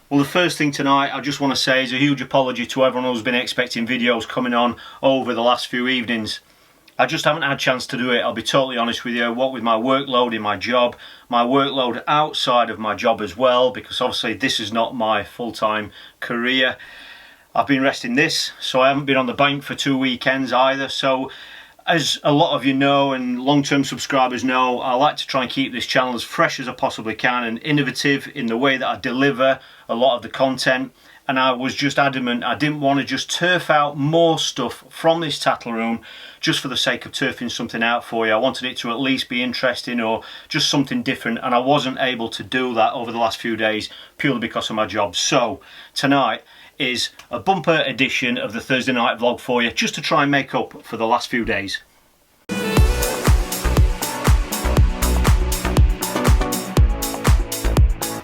Well, the first thing tonight I just want to say is a huge apology to everyone who's been expecting videos coming on over the last few evenings. I just haven't had a chance to do it, I'll be totally honest with you, what with my workload in my job, my workload outside of my job as well, because obviously this is not my full-time career. I've been resting this, so I haven't been on the bank for 2 weekends either. So as a lot of you know and long-term subscribers know, I like to try and keep this channel as fresh as I possibly can and innovative in the way that I deliver a lot of the content. And I was just adamant I didn't want to just turf out more stuff from this tattle room just for the sake of turfing something out for you. I wanted it to at least be interesting or just something different, and I wasn't able to do that over the last few days purely because of my job. So tonight is a bumper edition of the Thursday night vlog for you, just to try and make up for the last few days.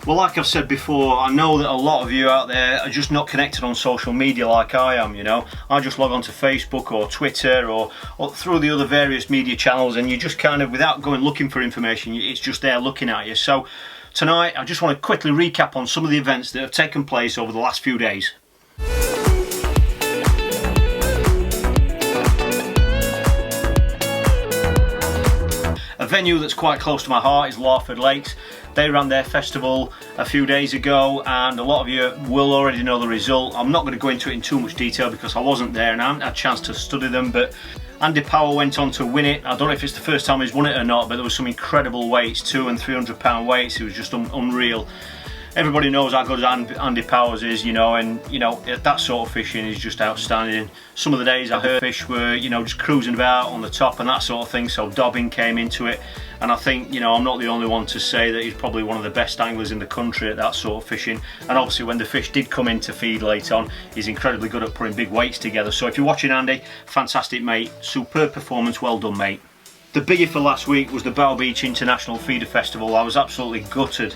Well, like I've said before, I know that a lot of you out there are just not connected on social media like I am, you know. I just log on to Facebook or Twitter or through the other various media channels, and you just kind of, without going looking for information, it's just there looking at you. So tonight I just want to quickly recap on some of the events that have taken place over the last few days. A venue that's quite close to my heart is Lawford Lakes. They ran their festival a few days ago, and a lot of you will already know the result. I'm not going to go into it in too much detail because I wasn't there and I haven't had a chance to study them, but Andy Power went on to win it. I don't know if it's the first time he's won it or not, but there was some incredible weights, 200 and 300 pound weights. It was just unreal. Everybody knows how good Andy Powers is, you know, and you know that sort of fishing is just outstanding. Some of the days I heard fish were, you know, just cruising about on the top and that sort of thing, so dobbing came into it. And I think, you know, I'm not the only one to say that he's probably one of the best anglers in the country at that sort of fishing. And obviously when the fish did come in to feed late on, he's incredibly good at putting big weights together. So if you're watching Andy, fantastic mate, superb performance, well done mate. The biggie for last week was the Bough Beach International Feeder Festival. I was absolutely gutted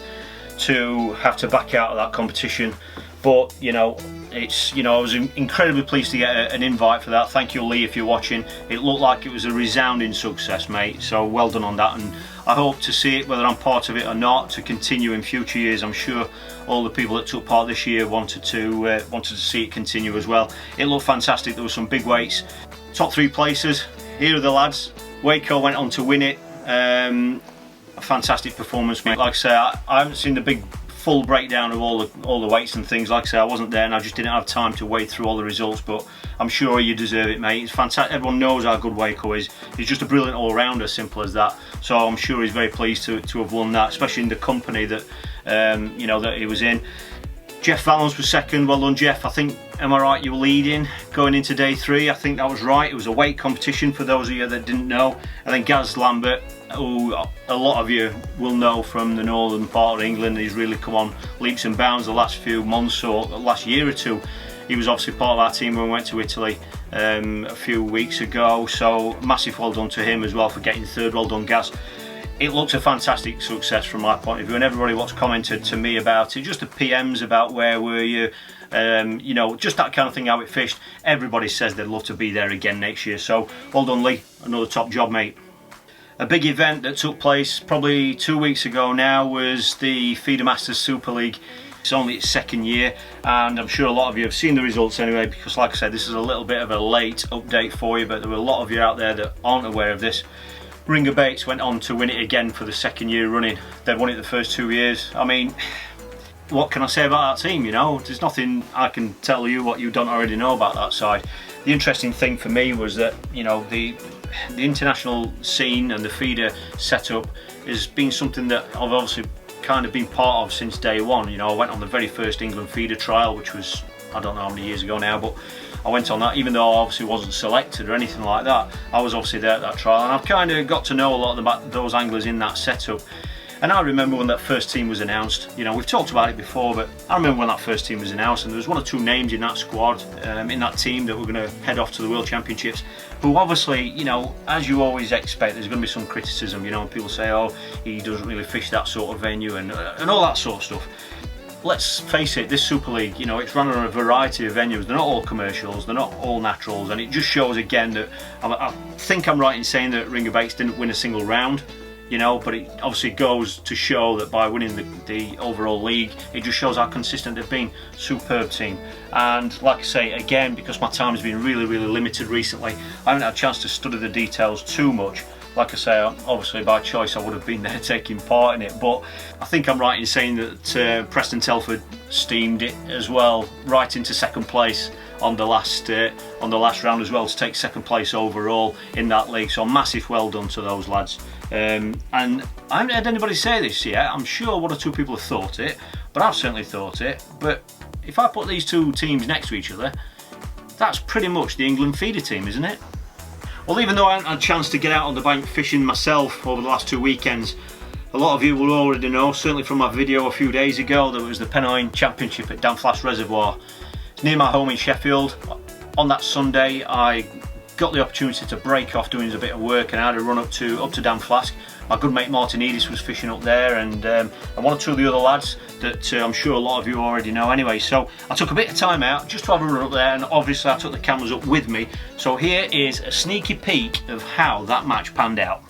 to have to back out of that competition, but you know, I was incredibly pleased to get an invite for that. Thank you, Lee, if you're watching. It looked like it was a resounding success, mate, so well done on that, and I hope to see it, whether I'm part of it or not, to continue in future years. I'm sure all the people that took part this year wanted to see it continue as well. It looked fantastic. There were some big weights. Top 3 places, here are the lads. Waco went on to win it. A fantastic performance, mate. Like I say, I haven't seen the big full breakdown of all the weights and things. Like I say, I wasn't there and I just didn't have time to wade through all the results, but I'm sure you deserve it, mate. It's fantastic. Everyone knows how good Waco is. He's just a brilliant all-rounder, simple as that. So I'm sure he's very pleased to have won that, especially in the company that you know, that he was in. Jeff Valens was second. Well done, Jeff. I think, am I right, you were leading going into day 3? I think that was right. It was a weight competition for those of you that didn't know. And then Gaz Lambert, who a lot of you will know from the northern part of England, he's really come on leaps and bounds the last few months or the last year or two. He was obviously part of our team when we went to Italy a few weeks ago, so massive well done to him as well for getting third. Well done, Gaz. It looks a fantastic success from my point of view, and everybody what's commented to me about it, just the PMs about where were you, you know, just that kind of thing, how it fished. Everybody says they'd love to be there again next year, so well done, Lee. Another top job, mate. A big event that took place probably 2 weeks ago now was the Feeder Masters Super League. It's only its 2nd year, and I'm sure a lot of you have seen the results anyway, because like I said, this is a little bit of a late update for you, but there were a lot of you out there that aren't aware of this. Ringer Baits went on to win it again for the 2nd year running. They've won it the first 2 years. I mean, what can I say about that team, you know? There's nothing I can tell you what you don't already know about that side. The interesting thing for me was that, you know, the international scene and the feeder setup has been something that I've obviously kind of been part of since day one. You know, I went on the very first England feeder trial, which was, I don't know how many years ago now, but I went on that, even though I obviously wasn't selected or anything like that. I was obviously there at that trial, and I've kind of got to know a lot about those anglers in that setup. And I remember when that first team was announced, you know, we've talked about it before, but I remember when that first team was announced, and there was 1 or 2 names in that squad, in that team, that were going to head off to the World Championships, who obviously, you know, as you always expect, there's going to be some criticism, you know, and people say, oh, he doesn't really fish that sort of venue, and all that sort of stuff. Let's face it, this Super League, you know, it's run on a variety of venues. They're not all commercials, they're not all naturals, and it just shows again that I think I'm right in saying that Ringer Baits didn't win a single round you know, but it obviously goes to show that by winning the overall league, it just shows how consistent they've been. Superb team. And like I say, again, because my time has been really limited recently, I haven't had a chance to study the details too much. Like I say, obviously by choice I would have been there taking part in it, but I think I'm right in saying that Preston Telford steamed it as well, right into second place on the last round as well, to take second place overall in that league. So massive well done to those lads. And I haven't heard anybody say this yet. I'm sure one or two people have thought it, but I've certainly thought it. But if I put these two teams next to each other, that's pretty much the England feeder team, isn't it? Well, even though I haven't had a chance to get out on the bank fishing myself over the last 2 weekends, a lot of you will already know, certainly from my video a few days ago, there was the Pennine Championship at Danflash Reservoir. It's near my home in Sheffield. On that Sunday I got the opportunity to break off doing a bit of work, and I had a run up to Danflash. My good mate Martin Edis was fishing up there, and one or two of the other lads that I'm sure a lot of you already know anyway. So I took a bit of time out just to have a run up there, and obviously I took the cameras up with me. So here is a sneaky peek of how that match panned out.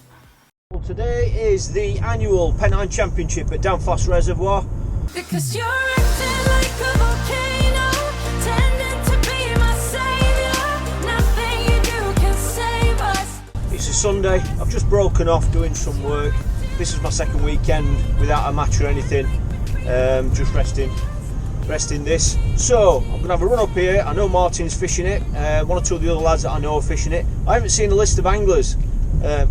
Well, today is the annual Pennine Championship at Danflash Reservoir. Because you're acting like a volcano, tending to be my savior. Nothing you do can save us. It's a Sunday. I've just broken off doing some work. This is my second weekend without a match or anything. Just resting this. So I'm gonna have a run up here. I know Martin's fishing it. One or two of the other lads that I know are fishing it. I haven't seen a list of anglers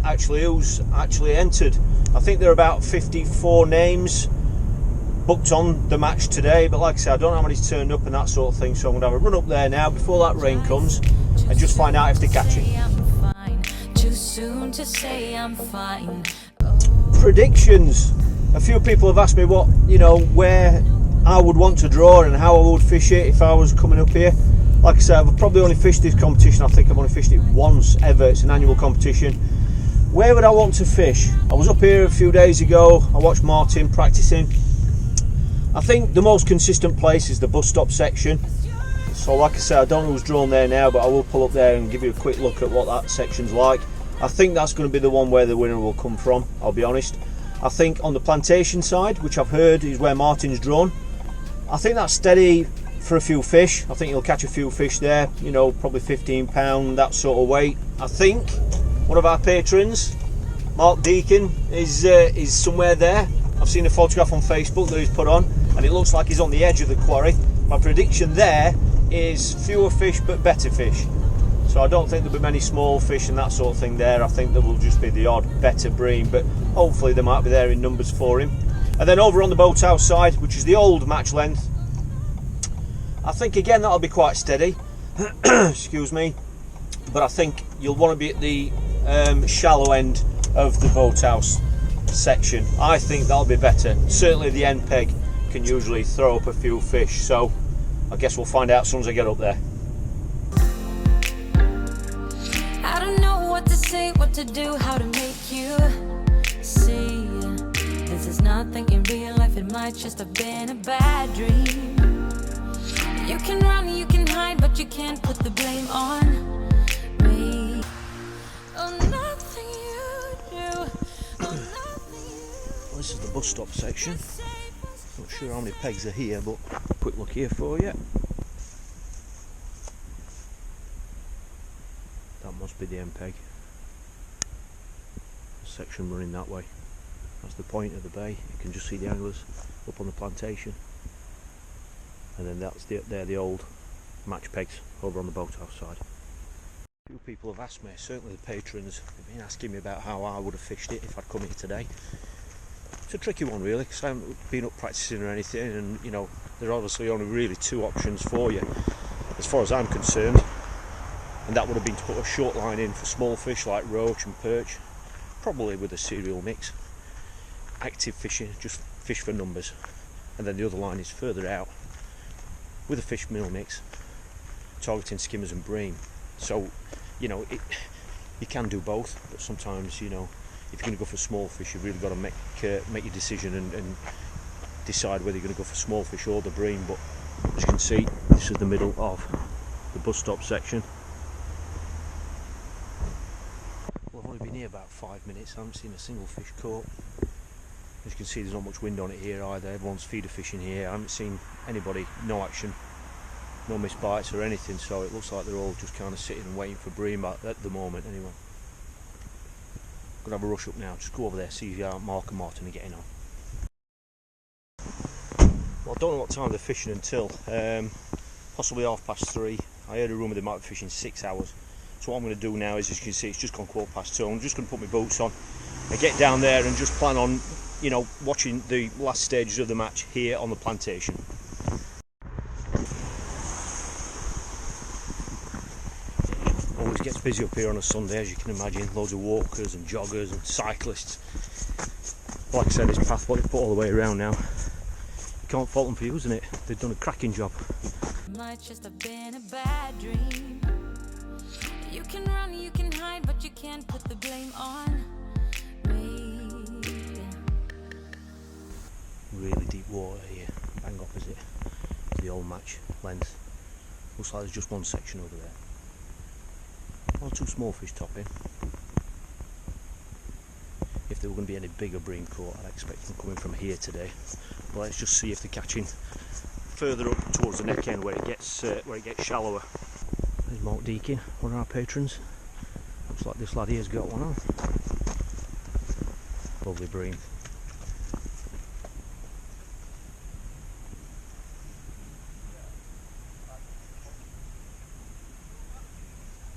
actually who's actually entered. I think there are about 54 names booked on the match today, but like I said, I don't know how many's turned up and that sort of thing. So I'm gonna have a run up there now before that rain comes and just find out if they're catching. Too soon to say I'm fine. Predictions. A few people have asked me what, you know, where I would want to draw and how I would fish it if I was coming up here. Like I said, I've probably only fished this competition. I think I've only fished it once ever. It's an annual competition. Where would I want to fish? I was up here a few days ago. I watched Martin practicing. I think the most consistent place is the bus stop section. So like I said, I don't know who's drawn there now, but I will pull up there and give you a quick look at what that section's like. I think that's going to be the one where the winner will come from, I'll be honest. I think on the plantation side, which I've heard is where Martin's drawn, I think that's steady for a few fish. I think you'll catch a few fish there, you know, probably 15 pound, that sort of weight. I think one of our patrons, Mark Deacon, is somewhere there. I've seen a photograph on Facebook that he's put on, and it looks like he's on the edge of the quarry. My prediction there is fewer fish but better fish. So I don't think there'll be many small fish and that sort of thing there. I think there will just be the odd better bream, but hopefully they might be there in numbers for him. And then over on the boathouse side, which is the old match length, I think again that'll be quite steady. Excuse me. But I think you'll want to be at the shallow end of the boathouse section. I think that'll be better. Certainly the end peg can usually throw up a few fish, so I guess we'll find out as soon as I get up there. I don't know what to say, what to do, how to make you see. This is nothing in real life, it might just have been a bad dream. You can run, you can hide, but you can't put the blame on me. Oh, nothing you do. Oh, nothing you This is the bus stop section. Not sure how many pegs are here, but quick look here for you. That must be the end peg. Section running that way. That's the point of the bay. You can just see the anglers up on the plantation. And then that's they're the old match pegs over on the boathouse side. A few people have asked me, certainly the patrons have been asking me about how I would have fished it if I'd come here today. It's a tricky one really, because I haven't been up practicing or anything, and you know, there are obviously only really two options for you as far as I'm concerned, and that would have been to put a short line in for small fish like roach and perch, probably with a cereal mix. Active fishing, just fish for numbers, and then the other line is further out with a fish meal mix, targeting skimmers and bream. So, you know, you can do both, but sometimes, you know, if you're going to go for small fish, you've really got to make your decision and decide whether you're going to go for small fish or the bream. But as you can see, this is the middle of the bus stop section. Well, I've only been here about 5 minutes. I haven't seen a single fish caught. As you can see, there's not much wind on it here either. Everyone's feeder fishing here. I haven't seen anybody, no action, no missed bites or anything, so it looks like they're all just kind of sitting and waiting for bream at the moment anyway. Gonna have a rush up now, just go over there, see if Mark and Martin are getting on. Well, I don't know what time they're fishing until, possibly 3:30. I heard a rumour they might be fishing 6 hours. So what I'm going to do now is, as you can see, it's just gone 2:15. I'm just going to put my boots on and get down there and just plan on, you know, watching the last stages of the match here on the plantation. Always gets busy up here on a Sunday, as you can imagine. Loads of walkers and joggers and cyclists. Like I said, this path, what they put all the way around now, you can't fault them for using it. They've done a cracking job. Might just have been a bad dream. You can run, you can hide, but you can't put the blame on me. Really deep water here, bang opposite to the old match length. Looks like there's just one section over there. 1 or 2 small fish topping. If there were going to be any bigger bream caught, I'd expect them coming from here today. But let's just see if they're catching further up towards the neck end where it gets shallower. There's Mark Deakin, one of our patrons. Looks like this lad here's got one on. Lovely bream.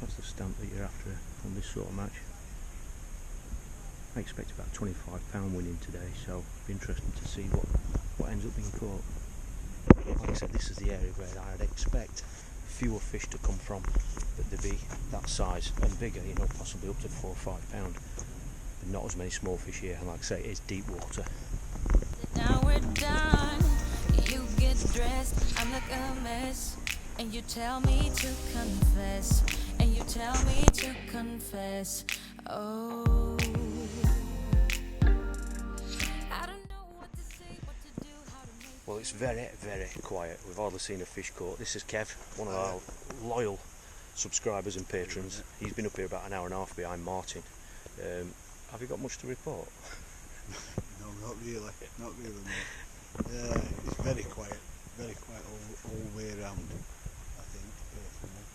That's the stamp that you're after on this sort of match. I expect about £25 winning today, so it'll be interesting to see what ends up being caught. Like I said, this is the area where I'd expect fewer fish to come from, but they'd be that size and bigger, you know, possibly up to £4 or £5, but not as many small fish here. And like I say, it's deep water. Now we're done. You get dressed, I look a mess, and you tell me to confess, and you tell me to confess. Oh, I don't know what to say, what to do, how to make. Well, it's very, very quiet. We've hardly seen a fish caught. This is Kev, one of our loyal subscribers and patrons. He's been up here about an hour and a half behind Martin. Have you got much to report? No, not really, mate. It's very quiet all the way around, I think, personally.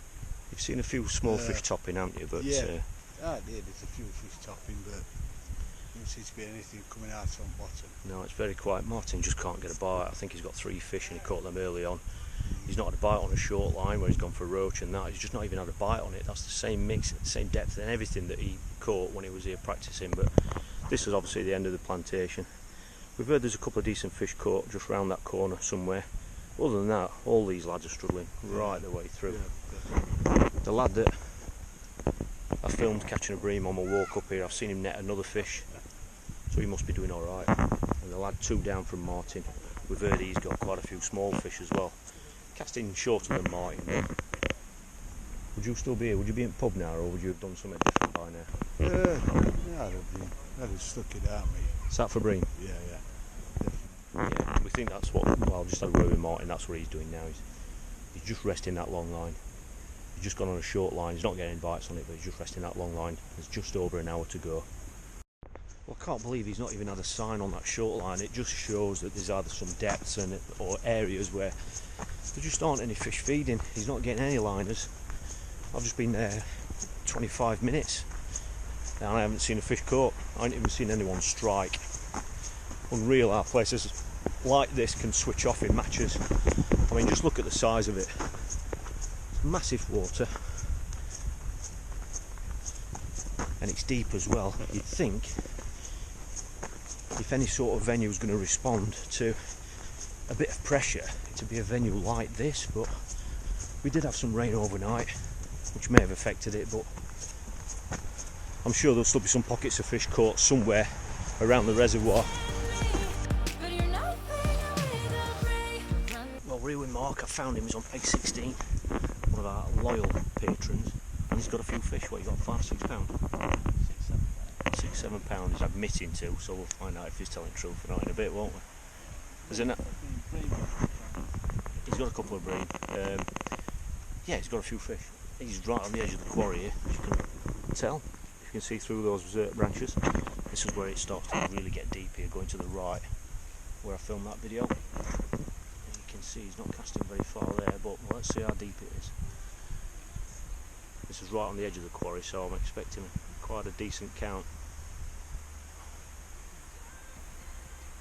You've seen a few small fish topping, haven't you? But yeah, I did. There's a few fish topping, but there seems to be anything coming out on bottom. no, it's very quiet. Martin just can't get a bite. I think he's got 3 fish and he caught them early on. He's not had a bite on a short line where he's gone for a roach and that. He's just not even had a bite on it. That's the same mix, same depth and everything that he caught when he was here practicing. But this is obviously the end of the plantation. We've heard there's a couple of decent fish caught just round that corner somewhere. Other than that, all these lads are struggling right the way through. Yeah, The lad that I filmed catching a bream on my walk up here, I've seen him net another fish, so he must be doing alright. And the lad 2 down from Martin, we've heard he's got quite a few small fish as well. Casting shorter than Martin, but would you still be here? Would you be in the pub now, or would you have done something different by now? I'd have stuck it out, mate. Sat for bream? Yeah. Yeah, we think that's what, well, I've just had a word with Martin, that's what he's doing now. He's just resting that long line. He's just gone on a short line, he's not getting any bites on it, but he's just resting that long line. There's just over an hour to go. Well, I can't believe he's not even had a sign on that short line. It just shows that there's either some depths or areas where there just aren't any fish feeding. He's not getting any liners. I've just been there 25 minutes and I haven't seen a fish caught. I haven't even seen anyone strike. Unreal how places like this can switch off in matches. I mean, just look at the size of it. It's massive water. And it's deep as well. You'd think if any sort of venue was going to respond to a bit of pressure, to be a venue like this, but we did have some rain overnight, which may have affected it, but I'm sure there'll still be some pockets of fish caught somewhere around the reservoir. Well, we're here with Mark. I found him, he's on peg 16, one of our loyal patrons, and he's got a few fish. What, you got, £5, £6? £6, £7 he's admitting to, so we'll find out if he's telling the truth or not in a bit, won't we? He's got a couple of bream. Yeah, he's got a few fish. He's right on the edge of the quarry here, as you can tell. You you can see through those branches. This is where it starts to really get deep here, going to the right where I filmed that video. And you can see he's not casting very far there, but let's see how deep it is. This is right on the edge of the quarry, so I'm expecting quite a decent count.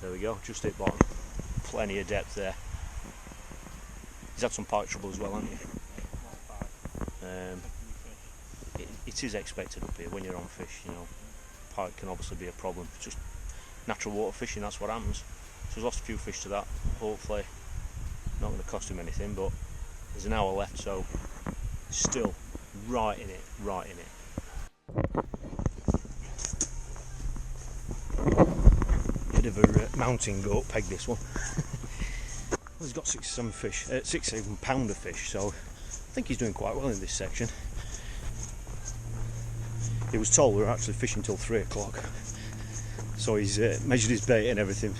There we go, just hit bottom. Plenty of depth there. He's had some pike trouble as well, hasn't he? It is expected up here when you're on fish, you know. Pike can obviously be a problem. It's just natural water fishing, that's what happens. So he's lost a few fish to that. Hopefully not going to cost him anything, but there's an hour left, so still right in it, right in it. Bit of a mountain goat peg, this one. He's got 6 fish, 6-7 pounder fish, so I think he's doing quite well in this section. He was told we were actually fishing till 3 o'clock, so he's measured his bait and everything,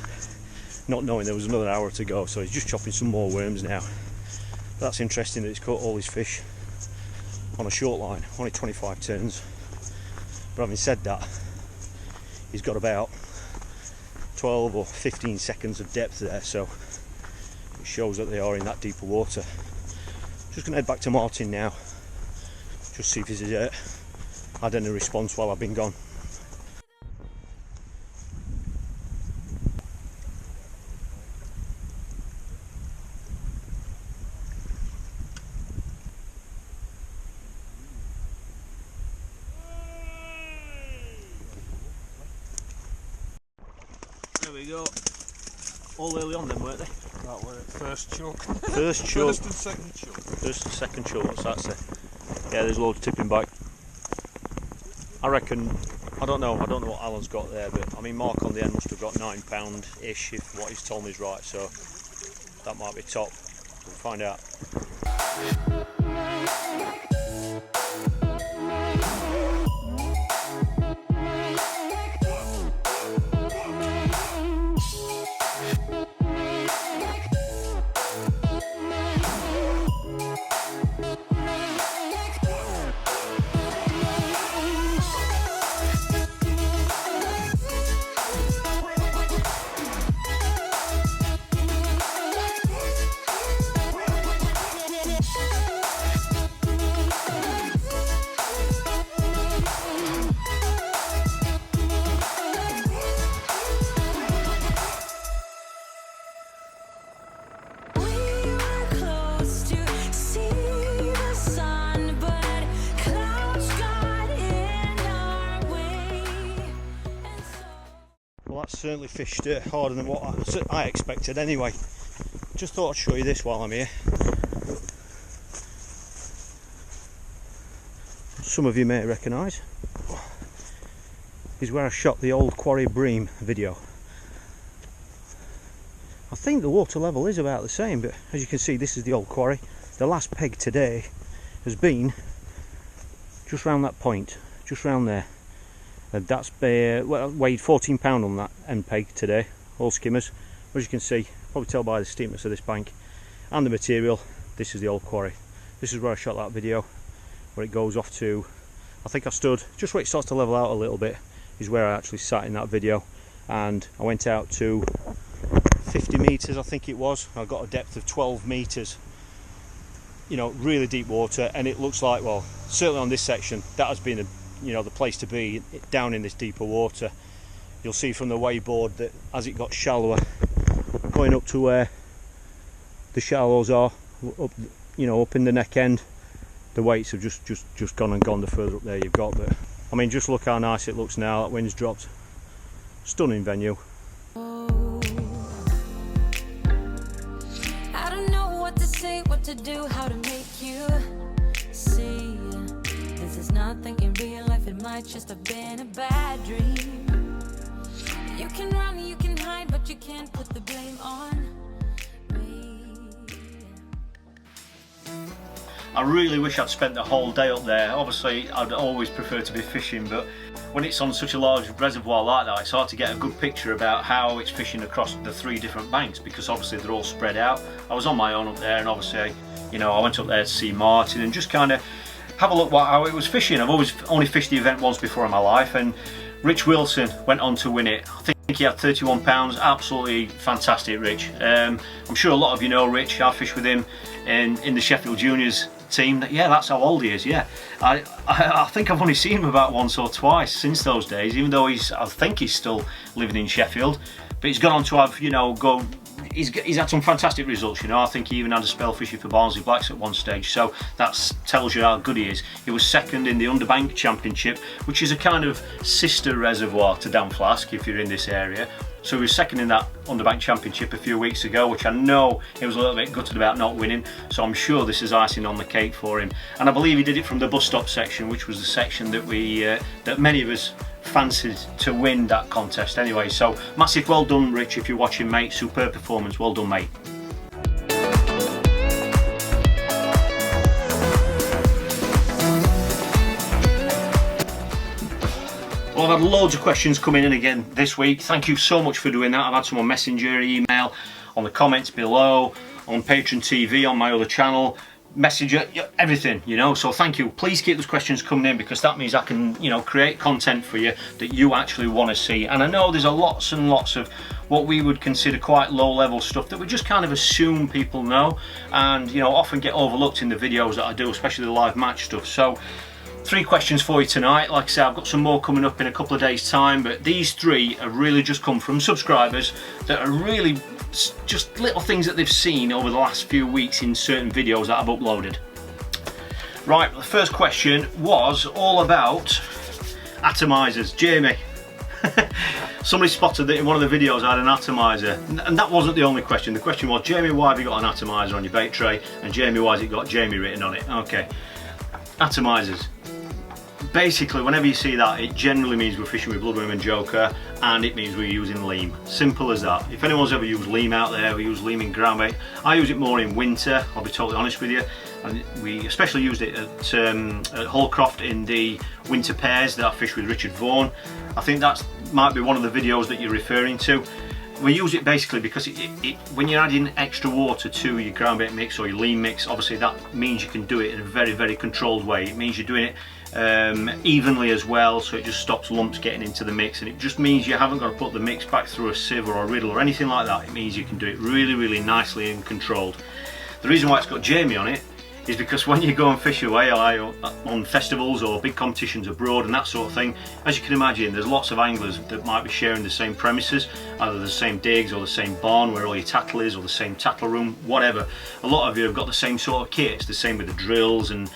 not knowing there was another hour to go, so he's just chopping some more worms now. But that's interesting that he's caught all his fish on a short line, only 25 turns. But having said that, he's got about 12 or 15 seconds of depth there, so it shows that they are in that deeper water. Just going to head back to Martin now, just see if he's had any response while I've been gone. There we go. All early on then, weren't they? That were first choke. First choke. First and second choke. First and second choke, what's that say? Yeah, there's loads tipping back. I reckon, I don't know what Alan's got there, but I mean Mark on the end must have got £9-ish if what he's told me is right, so that might be top. We'll find out. Well, that's certainly fished harder than what I expected anyway. Just thought I'd show you this while I'm here. Some of you may recognise is where I shot the old Quarry bream video. I think the water level is about the same, but as you can see, this is the old quarry. The last peg today has been just round that point, just round there. That's weighed 14 pound on that end peg today, all skimmers. As you can see, probably tell by the steepness of this bank and the material, this is the old quarry. This is where I shot that video, where it goes off to, I think I stood just where it starts to level out a little bit, is where I actually sat in that video, and I went out to 50 metres, I think it was. I got a depth of 12 metres, you know, really deep water, and it looks like, well, certainly on this section, that has been the place to be, down in this deeper water. You'll see from the wayboard that as it got shallower, going up to where the shallows are, up in the neck end, the weights have just gone the further up there you've got. But I mean, just look how nice it looks now. That wind's dropped. Stunning venue. I don't know what to say, what to do, how to make you see. This is nothing in real life, it might just have been a bad dream. You can run, you can hide, but you can't put the blame on me. I really wish I'd spent the whole day up there. Obviously, I'd always prefer to be fishing, but when it's on such a large reservoir like that, it's hard to get a good picture about how it's fishing across the 3 different banks, because obviously they're all spread out. I was on my own up there, and obviously, I went up there to see Martin and just kind of have a look how it was fishing. I've always only fished the event once before in my life, and Rich Wilson went on to win it. I think he had 31 pounds, absolutely fantastic, Rich. I'm sure a lot of you know Rich. I fished with him in the Sheffield Juniors team. Yeah, that's how old he is. Yeah, I think I've only seen him about once or twice since those days, even though I think he's still living in Sheffield, but he's gone on to have, you know, he's had some fantastic results, you know. I think he even had a spell fishing for Barnsley Blacks at one stage, so that tells you how good he is. He was second in the Underbank Championship, which is a kind of sister reservoir to Dan Flask if you're in this area. So he was second in that Underbank Championship a few weeks ago, which I know he was a little bit gutted about not winning, so I'm sure this is icing on the cake for him. And I believe he did it from the bus stop section, which was the section that that many of us fancied to win that contest anyway. So massive well done, Rich, if you're watching, mate. Superb performance, well done, mate. Well, I've had loads of questions coming in again this week. Thank you so much for doing that. I've had some on Messenger, email, on the comments below, on Patreon TV, on my other channel, Messenger, everything, you know. So thank you. Please keep those questions coming in, because that means I can, you know, create content for you that you actually want to see. And I know there's lots and lots of what we would consider quite low-level stuff that we just kind of assume people know, and, you know, often get overlooked in the videos that I do, especially the live match stuff. So 3 questions for you tonight. Like I say, I've got some more coming up in a couple of days' time, but these 3 have really just come from subscribers that are really just little things that they've seen over the last few weeks in certain videos that I've uploaded. Right, the first question was all about atomizers. Jamie, somebody spotted that in one of the videos I had an atomizer, and that wasn't the only question. The question was, Jamie, why have you got an atomizer on your bait tray? And Jamie, why has it got Jamie written on it? Okay, atomizers. Basically, whenever you see that, it generally means we're fishing with Bloodworm and Joker, and it means we're using leam. Simple as that. If anyone's ever used leam out there, we use leam in ground bait. I use it more in winter, I'll be totally honest with you. And we especially used it at Holcroft in the winter pairs that I fished with Richard Vaughan. I think that might be one of the videos that you're referring to. We use it basically because when you're adding extra water to your ground bait mix or your lean mix, obviously that means you can do it in a very, very controlled way. It means you're doing it evenly as well, so it just stops lumps getting into the mix, and it just means you haven't got to put the mix back through a sieve or a riddle or anything like that. It means you can do it really, really nicely and controlled. The reason why it's got Jamie on it is because when you go and fish away on festivals or big competitions abroad and that sort of thing, as you can imagine, there's lots of anglers that might be sharing the same premises, either the same digs or the same barn where all your tattle is, or the same tattle room, whatever. A lot of you have got the same sort of kit. It's the same with the drills and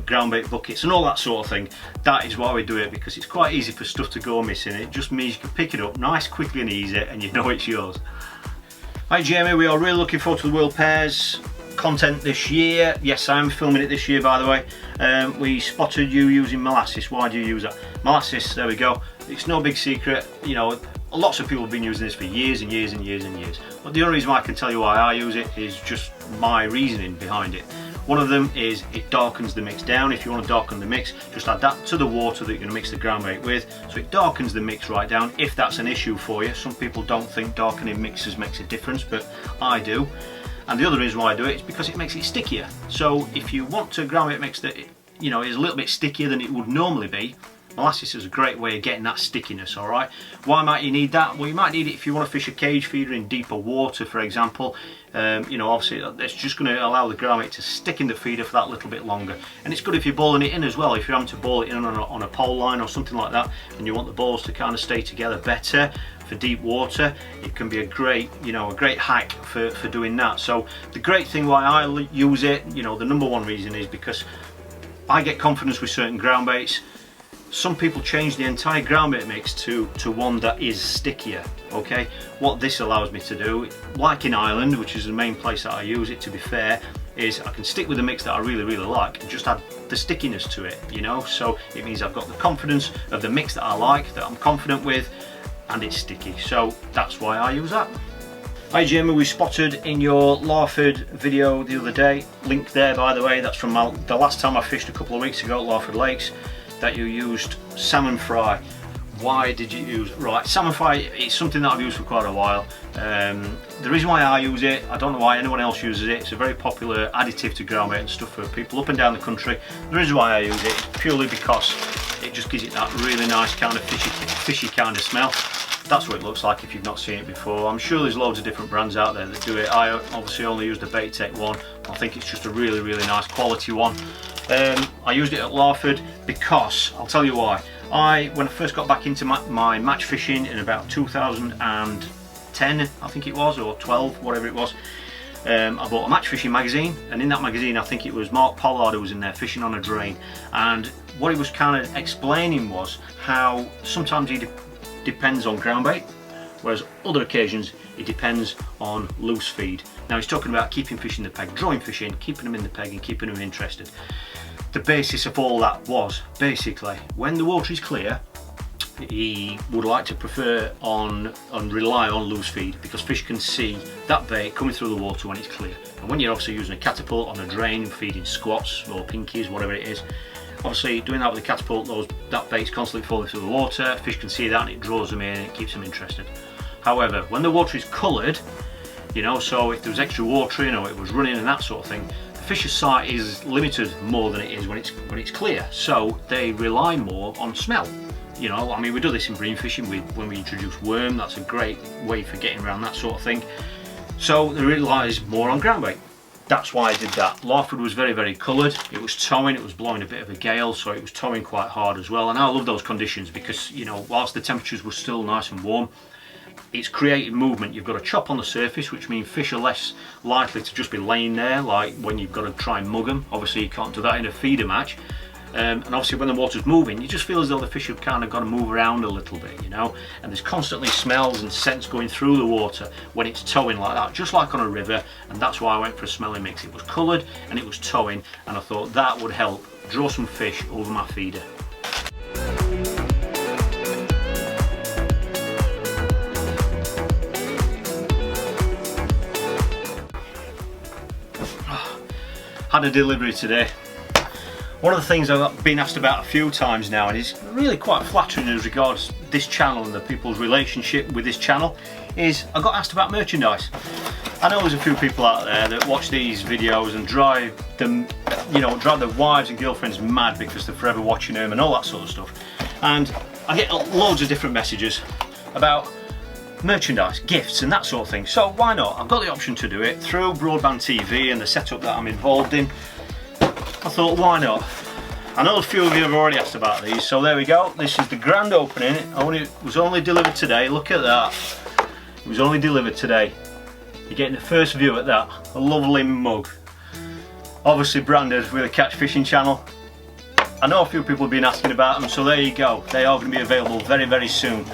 ground bait buckets and all that sort of thing. That is why we do it, because it's quite easy for stuff to go missing. It just means you can pick it up nice, quickly and easy, and you know it's yours. Hi Jamie, we are really looking forward to the World Pairs content this year. Yes, I am filming it this year, by the way. We spotted you using molasses. Why do you use that? Molasses, there we go. It's no big secret, you know, lots of people have been using this for years and years and years and years. But the only reason why I can tell you why I use it is just my reasoning behind it. One of them is it darkens the mix down. If you want to darken the mix, just add that to the water that you're going to mix the ground bait with, so it darkens the mix right down, if that's an issue for you. Some people don't think darkening mixes makes a difference, but I do. And the other reason why I do it is because it makes it stickier. So if you want to ground bait mix that, you know, is a little bit stickier than it would normally be, molasses is a great way of getting that stickiness, alright? Why might you need that? Well, you might need it if you want to fish a cage feeder in deeper water, for example. You know, obviously it's just going to allow the ground bait to stick in the feeder for that little bit longer. And it's good if you're balling it in as well. If you're having to ball it in on a pole line or something like that, and you want the balls to kind of stay together better for deep water, it can be a great, you know, a great hack for doing that. So the great thing why I use it, you know, the number one reason is because I get confidence with certain ground baits. Some people change the entire ground bait mix to one that is stickier, okay? What this allows me to do, like in Ireland, which is the main place that I use it, to be fair, is I can stick with a mix that I really, really like and just add the stickiness to it, you know? So it means I've got the confidence of the mix that I like, that I'm confident with, and it's sticky. So that's why I use that. Hi Jamie, we spotted in your Larford video the other day, link there by the way, that's from the last time I fished a couple of weeks ago at Larford Lakes, that you used salmon fry. Why did you use, right, salmon fry, it's something that I've used for quite a while. The reason why I use it, I don't know why anyone else uses it, it's a very popular additive to ground bait and stuff for people up and down the country. The reason why I use it is purely because it just gives it that really nice kind of fishy kind of smell. That's what it looks like if you've not seen it before. I'm sure there's loads of different brands out there that do it. I obviously only use the Bait Tech one. I think it's just a really nice quality one. I used it at Larford because, I'll tell you why. When I first got back into my match fishing in about 2010, I think it was, or 12, whatever it was, I bought a match fishing magazine, and in that magazine I think it was Mark Pollard who was in there fishing on a drain, and what he was kind of explaining was how sometimes he depends on ground bait, whereas other occasions it depends on loose feed. Now he's talking about keeping fish in the peg, drawing fish in, keeping them in the peg and keeping them interested. The basis of all that was basically when the water is clear, he would like to prefer on and rely on loose feed because fish can see that bait coming through the water when it's clear. And when you're obviously using a catapult on a drain, feeding squats or pinkies, whatever it is, obviously doing that with a catapult, that bait's constantly falling through the water, fish can see that and it draws them in and it keeps them interested. However, when the water is coloured, you know, so if there was extra water in or it was running and that sort of thing, the fish's sight is limited more than it is when it's clear, so they rely more on smell. You know, I mean, we do this in bream fishing when we introduce worm. That's a great way for getting around that sort of thing. So it relies more on ground bait. That's why I did that. Larford was very coloured. It was towing, it was blowing a bit of a gale, so it was towing quite hard as well. And I love those conditions because, you know, whilst the temperatures were still nice and warm, it's creating movement. You've got a chop on the surface, which means fish are less likely to just be laying there, like when you've got to try and mug them. Obviously you can't do that in a feeder match. And obviously when the water's moving, you just feel as though the fish have kind of got to move around a little bit, you know, and there's constantly smells and scents going through the water when it's towing like that, just like on a river. And that's why I went for a smelling mix. It was coloured and it was towing, and I thought that would help draw some fish over my feeder. Had a delivery today. One of the things I've been asked about a few times now, and it's really quite flattering as regards this channel and the people's relationship with this channel, is I got asked about merchandise. I know there's a few people out there that watch these videos and drive them, you know, drive their wives and girlfriends mad because they're forever watching them and all that sort of stuff. And I get loads of different messages about merchandise, gifts and that sort of thing. So why not? I've got the option to do it through broadband TV and the setup that I'm involved in. I thought, why not? I know a few of you have already asked about these, so there we go. This is the grand opening. It was only delivered today. Look at that. It was only delivered today. You're getting the first view at that. A lovely mug. Obviously branded with a Catch Fishing channel. I know a few people have been asking about them, so there you go. They are going to be available very soon.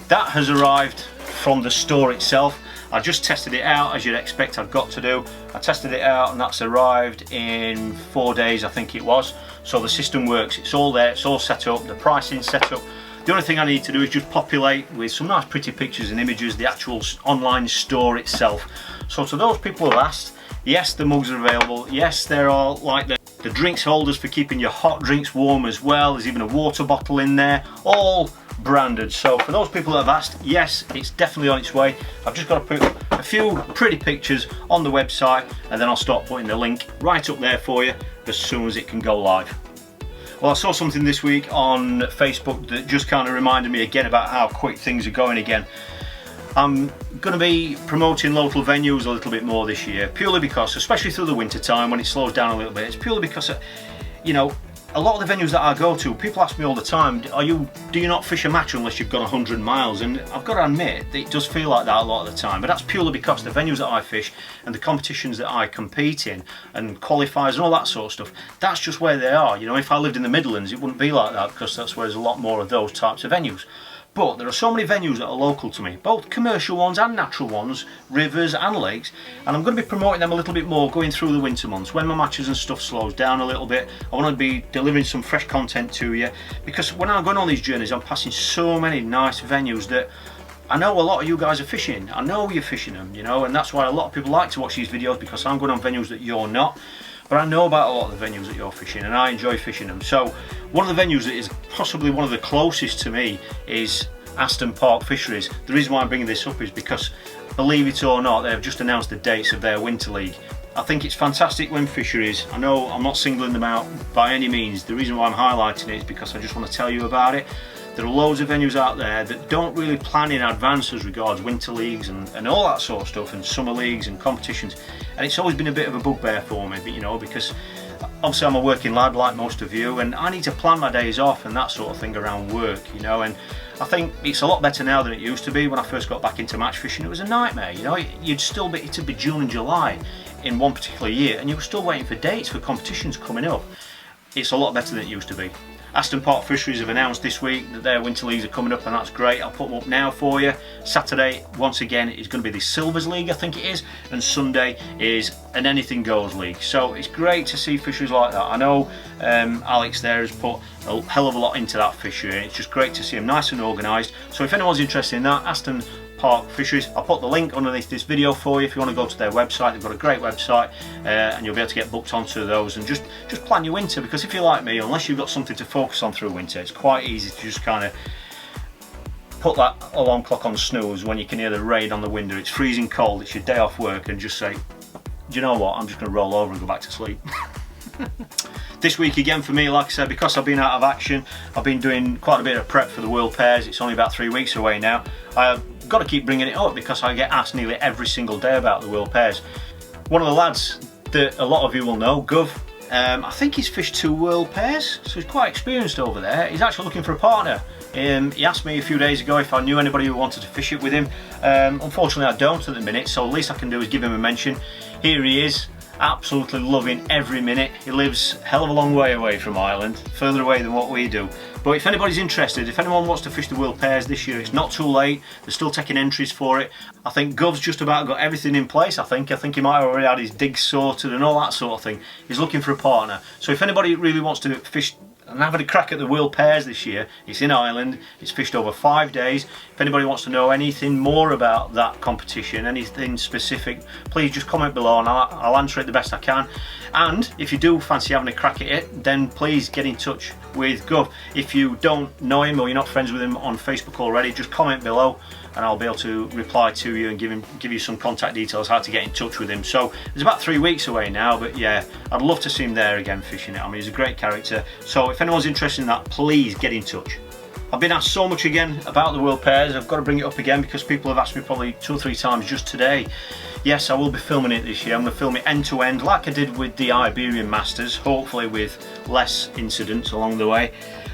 That has arrived from the store itself. I just tested it out, as you'd expect I've got to do. I tested it out and that's arrived in 4 days, I think it was. So the system works, it's all there, it's all set up, the pricing's set up. The only thing I need to do is just populate with some nice pretty pictures and images the actual online store itself. So to those people who have asked, yes, the mugs are available, yes, they're all like the drinks holders for keeping your hot drinks warm as well. There's even a water bottle in there, all branded. So for those people that have asked, yes, it's definitely on its way. I've just got to put a few pretty pictures on the website and then I'll start putting the link right up there for you as soon as it can go live. Well, I saw something this week on Facebook that just kind of reminded me again about how quick things are going again. I'm going to be promoting local venues a little bit more this year, purely because, especially through the winter time when it slows down a little bit, it's purely because, you know, a lot of the venues that I go to, people ask me all the time, do you not fish a match unless you've gone 100 miles? And I've got to admit, it does feel like that a lot of the time, but that's purely because the venues that I fish and the competitions that I compete in and qualifiers and all that sort of stuff, that's just where they are. You know, if I lived in the Midlands, it wouldn't be like that because that's where there's a lot more of those types of venues. But there are so many venues that are local to me, both commercial ones and natural ones, rivers and lakes, and I'm going to be promoting them a little bit more going through the winter months when my matches and stuff slows down a little bit. I want to be delivering some fresh content to you because when I'm going on these journeys I'm passing so many nice venues that I know a lot of you guys are fishing. I know you're fishing them, you know, and that's why a lot of people like to watch these videos because I'm going on venues that you're not. but I know about a lot of the venues that you're fishing and I enjoy fishing them. So one of the venues that is possibly one of the closest to me is Aston Park Fisheries. The reason why I'm bringing this up is because, believe it or not, they have just announced the dates of their winter league. I think it's fantastic when fisheries, I know I'm not singling them out by any means, the reason why I'm highlighting it is because I just want to tell you about it. There are loads of venues out there that don't really plan in advance as regards winter leagues and all that sort of stuff, and summer leagues and competitions, and it's always been a bit of a bugbear for me, you know, because obviously I'm a working lad like most of you, and I need to plan my days off and that sort of thing around work, you know. And I think it's a lot better now than it used to be. When I first got back into match fishing, it was a nightmare, you know. It'd be June and July in one particular year and you were still waiting for dates for competitions coming up. It's a lot better than it used to be. Aston Park Fisheries have announced this week that their winter leagues are coming up, and that's great. I'll put them up now for you. Saturday, once again, is going to be the Silvers League, I think it is, and Sunday is an Anything Goes League. So it's great to see fisheries like that. I know Alex there has put a hell of a lot into that fishery, and it's just great to see them nice and organised. So if anyone's interested in that, Aston Park Fisheries, I'll put the link underneath this video for you if you want to go to their website. They've got a great website, and you'll be able to get booked onto those and just plan your winter, because if you're like me, unless you've got something to focus on through winter, it's quite easy to just kind of put that alarm clock on snooze when you can hear the rain on the window, it's freezing cold, it's your day off work, and just say, do you know what, I'm just going to roll over and go back to sleep. This week again for me, like I said, because I've been out of action, I've been doing quite a bit of prep for the World Pairs. It's only about 3 weeks away now. I've got to keep bringing it up because I get asked nearly every single day about the World Pairs. One of the lads that a lot of you will know, Gov, I think he's fished 2 World Pairs, so he's quite experienced over there. He's actually looking for a partner. He asked me a few days ago if I knew anybody who wanted to fish it with him. Unfortunately I don't at the minute, so the least I can do is give him a mention. Here he is, absolutely loving every minute. He lives a hell of a long way away from Ireland, further away than what we do. But if anybody's interested, if anyone wants to fish the World Pairs this year, it's not too late. They're still taking entries for it. I think Gov's just about got everything in place. I think he might have already had his digs sorted and all that sort of thing. He's looking for a partner. So if anybody really wants to fish and having a crack at the World Pairs this year, it's in Ireland, it's fished over 5 days. If anybody wants to know anything more about that competition, anything specific, please just comment below and I'll answer it the best I can. And if you do fancy having a crack at it, then please get in touch with Gov. If you don't know him or you're not friends with him on Facebook already, just comment below and I'll be able to reply to you and give you some contact details how to get in touch with him. So it's about 3 weeks away now, but yeah, I'd love to see him there again fishing it. I mean, he's a great character. So if anyone's interested in that, please get in touch. I've been asked so much again about the World Pairs. I've got to bring it up again because people have asked me probably 2 or 3 times just today. Yes, I will be filming it this year. I'm going to film it end to end like I did with the Iberian Masters, hopefully with less incidents along the way.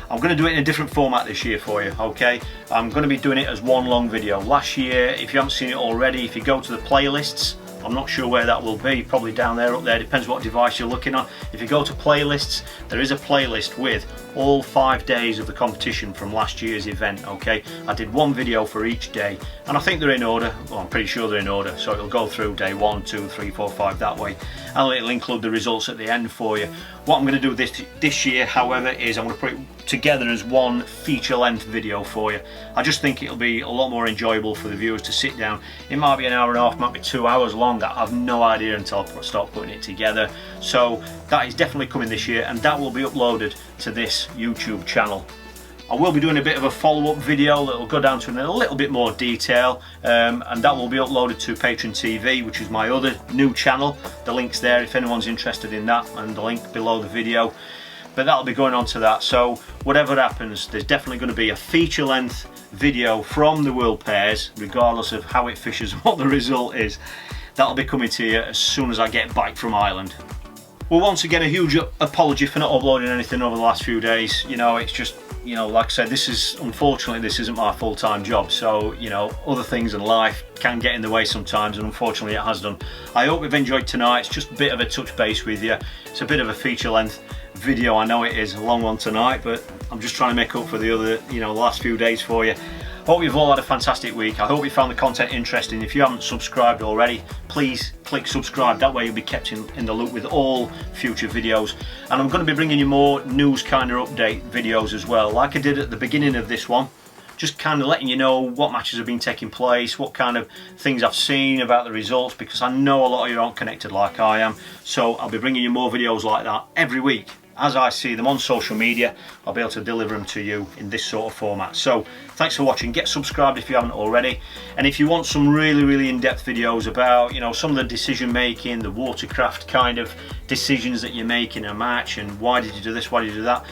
I'm going to do it in a different format this year for you, okay? I'm going to be doing it as one long video. Last year, if you haven't seen it already, if you go to the playlists, I'm not sure where that will be, probably down there, up there, depends what device you're looking on. If you go to playlists, there is a playlist with all 5 days of the competition from last year's event, okay? I did one video for each day, and I think they're in order. Well, I'm pretty sure they're in order, so it'll go through day 1, 2, 3, 4, 5 that way, and it'll include the results at the end for you. What I'm going to do this year, however, is I'm going to put it together as one feature-length video for you. I just think it'll be a lot more enjoyable for the viewers to sit down. It might be an hour and a half, might be 2 hours long. I've no idea until I start putting it together. So that is definitely coming this year, and that will be uploaded to this YouTube channel. I will be doing a bit of a follow-up video that will go down to in a little bit more detail, and that will be uploaded to Patreon TV, which is my other new channel. The link's there if anyone's interested in that, and the link below the video. But that'll be going on to that. So whatever happens, there's definitely going to be a feature-length video from the World Pairs, regardless of how it fishes and what the result is. That'll be coming to you as soon as I get back from Ireland. Well, once again, a huge apology for not uploading anything over the last few days. You know, it's just, you know, like I said, unfortunately, this isn't my full-time job. So, you know, other things in life can get in the way sometimes, and unfortunately it has done. I hope you've enjoyed tonight. It's just a bit of a touch base with you. It's a bit of a feature-length video. I know it is a long one tonight, but I'm just trying to make up for the other, you know, the last few days for you. Hope you've all had a fantastic week. I hope you found the content interesting. If you haven't subscribed already, please click subscribe. That way you'll be kept in the loop with all future videos. And I'm going to be bringing you more news kind of update videos as well, like I did at the beginning of this one. just kind of letting you know what matches have been taking place, what kind of things I've seen about the results, because I know a lot of you aren't connected like I am. So I'll be bringing you more videos like that every week. As I see them on social media, I'll be able to deliver them to you in this sort of format. So thanks for watching. Get subscribed if you haven't already, and if you want some really in-depth videos about, you know, some of the decision making, the watercraft kind of decisions that you make in a match, and why did you do this, why did you do that,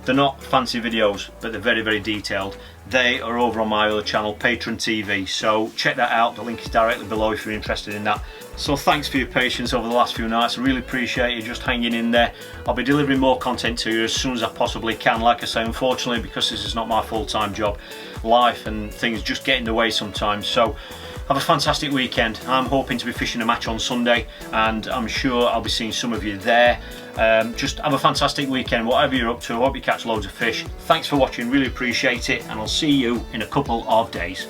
they're not fancy videos, but they're very detailed. They are over on my other channel, Patron TV, so check that out. The link is directly below if you're interested in that. So thanks for your patience over the last few nights. I really appreciate you just hanging in there. I'll be delivering more content to you as soon as I possibly can. Like I say, unfortunately, because this is not my full-time job, life and things just get in the way sometimes. So have a fantastic weekend. I'm hoping to be fishing a match on Sunday, and I'm sure I'll be seeing some of you there. Just have a fantastic weekend, whatever you're up to. I hope you catch loads of fish. Thanks for watching, really appreciate it, and I'll see you in a couple of days.